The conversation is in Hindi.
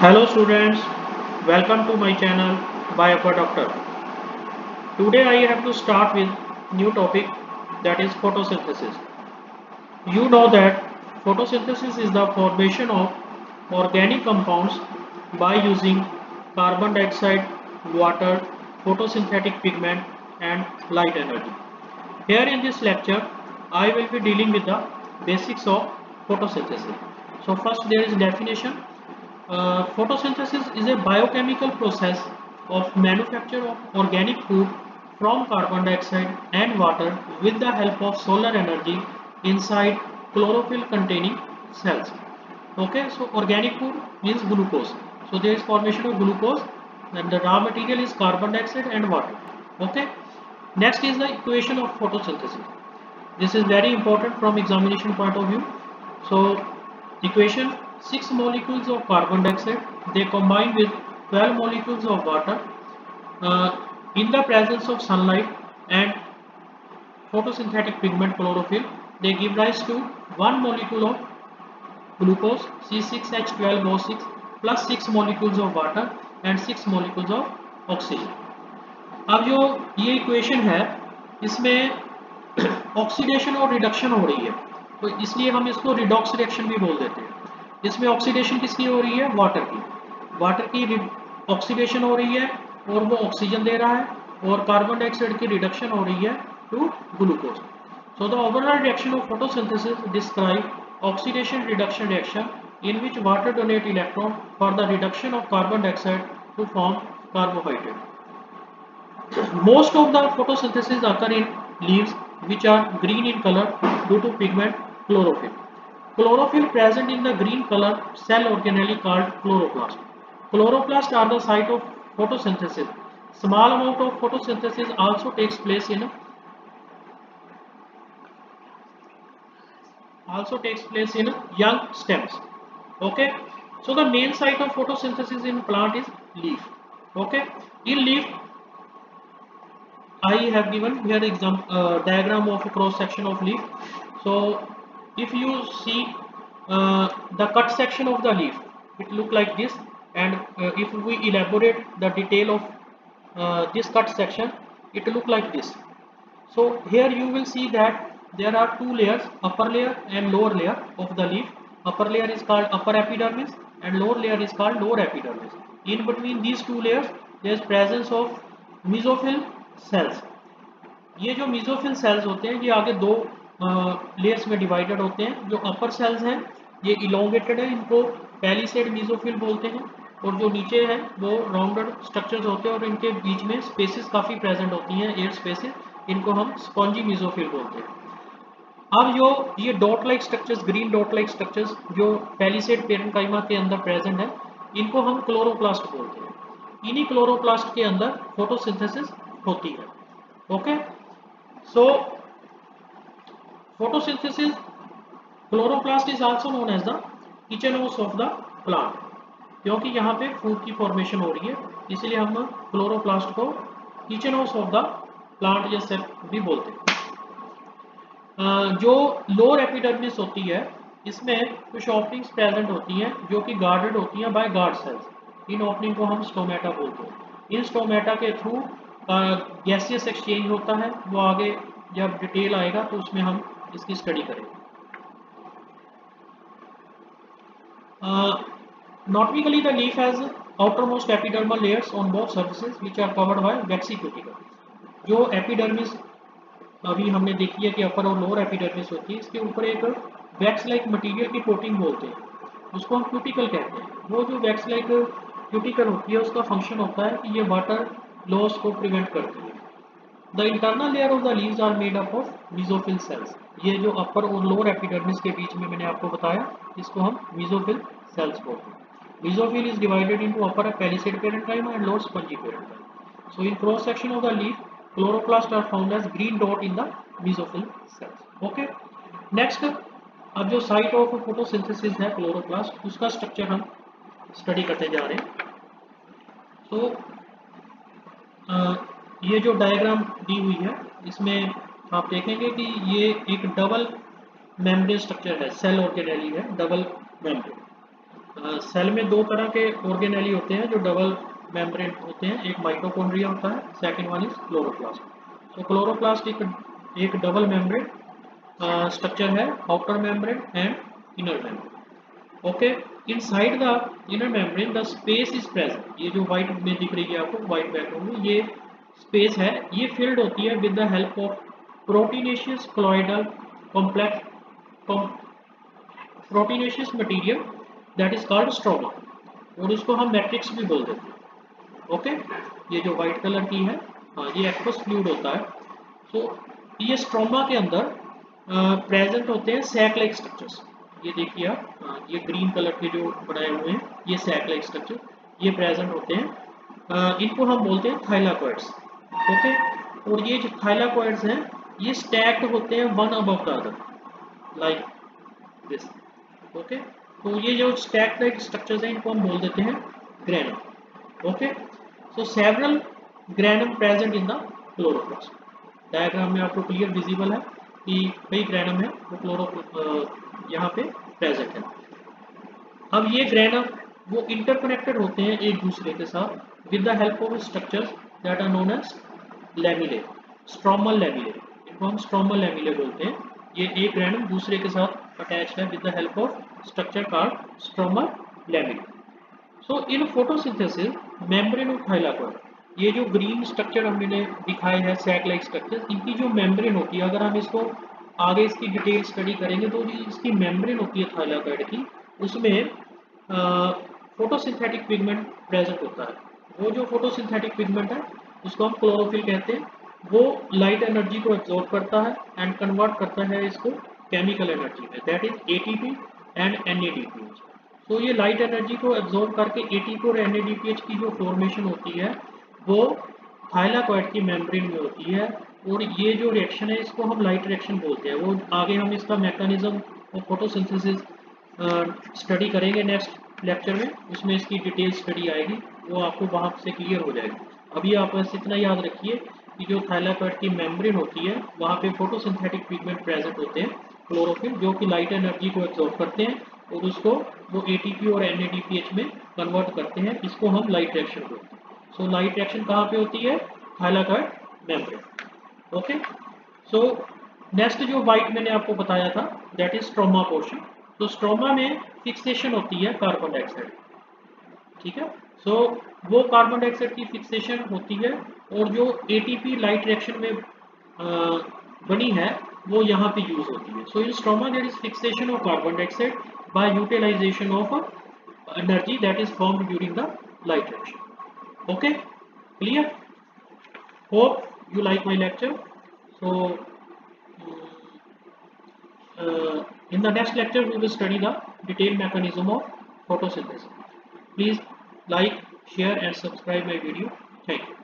Hello students, welcome to my channel Bio Doctor. Today I have to start with new topic, that is photosynthesis. You know that photosynthesis is the formation of organic compounds by using carbon dioxide, water, photosynthetic pigment and light energy. Here in this lecture I will be dealing with the basics of photosynthesis. So first there is definition. Photosynthesis is a biochemical process of manufacture of organic food from carbon dioxide and water with the help of solar energy inside chlorophyll containing cells. Okay, so organic food means glucose. So there is formation of glucose and the raw material is carbon dioxide and water. Okay, next is the equation of photosynthesis. This is very important from examination point of view. So equation: 6 molecules of carbon dioxide, they combine with 12 molecules of water in the presence of sunlight and photosynthetic pigment chlorophyll. They give rise to 1 molecule of glucose C6H12O6 plus 6 molecules of water and 6 molecules of oxygen. अब जो ये इक्वेशन है इसमें ऑक्सीडेशन और रिडक्शन हो रही है, तो इसलिए हम इसको रिडॉक्स रिएक्शन भी बोल देते हैं। इसमें ऑक्सीडेशन किसकी हो रही है? वाटर की ऑक्सीडेशन हो रही है और वो ऑक्सीजन दे रहा है, और कार्बन डाइऑक्साइड की रिडक्शन हो रही है to glucose. So the overall reaction of photosynthesis describe oxidation reduction reaction in which water donate electron for the reduction of carbon dioxide to form carbohydrate. Most of the photosynthesis occur in leaves which are green in color due to pigment chlorophyll. Chlorophyll present in the green color cell organelle called chloroplast. Chloroplasts are the site of photosynthesis. Small amount of photosynthesis also takes place in young stems. Okay, so the main site of photosynthesis in plant is leaf. Okay, in leaf I have given here diagram of a cross section of leaf. So if you see the cut section of the leaf, it look like this, and if we elaborate the detail of this cut section, it look like this. So here you will see that there are two layers, upper layer and lower layer of the leaf. Upper layer is called upper epidermis and lower layer is called lower epidermis. In between these two layers there is presence of mesophyll cells. ये जो mesophyll cells होते हैं ये आगे दो लेयर्स में डिवाइडेड होते हैं. जो अपर सेल्स हैं ये इलोंगेटेड है, इनको पैलिसेड mesophyll बोलते हैं, और जो नीचे है वो राउंडेड स्ट्रक्चर्स होते हैं और इनके बीच में स्पेसेस काफ़ी प्रेजेंट होती हैं, एयर स्पेसेस, इनको हम स्पॉन्जी mesophyll बोलते हैं. अब जो ये dot like structures, green dot like structures जो पैलिसेड पेरेन्काइमा के अंदर प्रेजेंट है, इनको हम क्लोरोप्लास्ट बोलते हैं. इन्हीं क्लोरोप्लास्ट के अंदर फोटोसिंथेसिस होती है. Okay, so photosynthesis, chloroplast is also known as the kitchen house of the plant, क्योंकि यहाँ पे फूड की फॉर्मेशन हो रही है, इसलिए हम क्लोरोप्लास्ट को kitchen house of the plant या सेल भी बोलते हैं. जो लोअर एपिडर्मिस होती है इसमें कुछ ओपनिंग्स प्रेजेंट होती हैं जो कि गार्डेड होती हैं बाय गार्ड सेल्स. इन ओपनिंग को हम स्टोमेटा बोलते हैं. इन स्टोमेटा के थ्रू गैसियस एक्सचेंज होता है, वो आगे जब डिटेल आएगा तो उसमें हम इसकी स्टडी करेंगे. Normally the leaf has outermost epidermal layers on both surfaces which are covered by waxy cuticle. जो एपिडर्मिस अभी हमने देखी है कि अपर और लोअर एपिडर्मिस होती है, इसके ऊपर एक वैक्स लाइक मटेरियल की कोटिंग बोलते हैं, उसको हम क्यूटिकल कहते हैं. वो जो वैक्स लाइक क्यूटिकल होती है उसका फंक्शन होता है कि ये वाटर लॉस को प्रिवेंट करती है. The internal layer of the leaves are made up of mesophyll cells. ये जो अपर और लोअर एपिडर्मिस के बीच में मैंने आपको बताया, इसको हम मेसोफिल सेल्स बोलते हैं. Mesophyll is divided into upper palisade parenchyma and lower spongy parenchyma. So in cross section of the leaf chloroplasts are found as green dot in the mesophyll cells. Okay, next, अब जो साइट ऑफ फोटोसिंथेसिस है क्लोरोप्लास्ट, उसका स्ट्रक्चर हम स्टडी करते जा रहे हैं. तो ये जो डायग्राम दी हुई है इसमें आप देखेंगे कि ये एक डबल मेम्ब्रेन स्ट्रक्चर है, सेल ऑर्गेनेली है, डबल मेम्ब्रेन. सेल में दो तरह के ऑर्गेनेली होते हैं जो डबल मेम्ब्रेन होते हैं, एक माइटोकॉन्ड्रिया होता है, सेकंड वन इज क्लोरोप्लास्ट। तो क्लोरोप्लास्ट एक डबल मेम्ब्रेन स्ट्रक्चर है, outer membrane and inner membrane. Okay, inside the inner membrane the space is present. ये जो व्हाइट में दिख रही है आपको, व्हाइट बैकग्राउंड में, ये स्पेस है, ये फिल्ड होती है with the help of proteinaceous colloidal complex proteinaceous material that is called stroma, और उसको हम मैट्रिक्स भी बोल देते हैं। ओके, ये जो व्हाइट कलर की है, ये एक्वस फ्लूइड होता है। तो ये स्ट्रोमा के अंदर प्रेजेंट होते हैं सैक लाइक स्ट्रक्चर्स। ये देखिए आप, ये ग्रीन कलर के जो बनाए हुए हैं, ये सैक लाइक स्ट्रक्चर ये प्रेजेंट होते हैं। इनको हम बोलते हैं थाइलाकॉइड्स। ओके, और ये जो थाइलाकॉइड्स हैं ये स्टैक्ड होते हैं one above the other like this. Okay, तो ये जो स्टैक्ड लाइक स्ट्रक्चर्स हैं इनको हम बोल देते हैं granum. Okay, so several granum present in the chloroplast. Diagram में आपको क्लियर विजिबल है कि कई ग्रेनम है वो यहाँ पे प्रेजेंट है। अब ये ग्रेनम वो इंटरकनेक्टेड होते हैं एक दूसरे के साथ with the help of structures that are known as lamellae, stromal lamellae. इनको हम स्ट्रोमल लैमिले बोलते हैं। ये एक ग्रेनम दूसरे के साथ अटैच्ड है with the help of structure called stromal lamellae. So in photosynthesis membrane of thylakoid, ये जो ग्रीन स्ट्रक्चर हमने दिखाए हैं सैक लाइक स्ट्रक्चर, इनकी जो मेम्ब्रेन होती है, अगर हम इसको आगे इसकी डिटेल स्टडी करेंगे तो जो इसकी मेम्ब्रेन होती है थाइलाकॉइड की, उसमें फोटोसिंथेटिक पिगमेंट प्रेजेंट होता है। वो जो फोटोसिंथेटिक पिगमेंट है उसको हम क्लोरोफिल कहते हैं। वो लाइट एनर्जी को एब्जॉर्ब करता है एंड कन्वर्ट करता है इसको केमिकल एनर्जी में, that is ATP and NADPH. तो ये लाइट एनर्जी को एब्जॉर्ब करके एटीपी और एनएडीपीएच की जो फॉर्मेशन होती है वो थाइलाकॉइड की मेम्ब्रेन में होती है। और ये जो रिएक्शन है इसको हम लाइट रिएक्शन बोलते हैं। वो आगे हम इसका मैकेनिज्म और फोटोसिंथेसिस स्टडी करेंगे नेक्स्ट लेक्चर में, उसमें इसकी डिटेल स्टडी आएगी, वो आपको वहाँ से क्लियर हो जाएगी। अभी आप बस इतना याद रखिए कि जो थाइलाकॉइड की मेम्ब्रेन होती है वहाँ पे फोटोसिंथेटिक पिगमेंट प्रेजेंट होते हैं, क्लोरोफिल, जो कि लाइट एनर्जी को एब्जॉर्ब करते हैं और उसको वो एटीपी और एनएडीपीएच में कन्वर्ट करते हैं। इसको हम लाइट रिएक्शन बोलते हैं। सो लाइट रिएक्शन कहाँ पे होती है? Thylakoid membrane. Okay, so next जो व्हाइट मैंने आपको बताया था दैट इज स्ट्रोमा पोर्शन। तो स्ट्रोमा में फिक्सेशन होती है कार्बन डाइऑक्साइड, ठीक है। सो वो कार्बन डाइऑक्साइड की फिक्सेशन होती है और जो एटीपी लाइट रिएक्शन में बनी है वो यहाँ पे यूज होती है। So in stroma there is fixation of carbon dioxide by utilisation of energy that is formed during the light reaction. Okay, clear? Hope you like my lecture. So in the next lecture we will study the detailed mechanism of photosynthesis. Please like, share and subscribe my video. Thank you.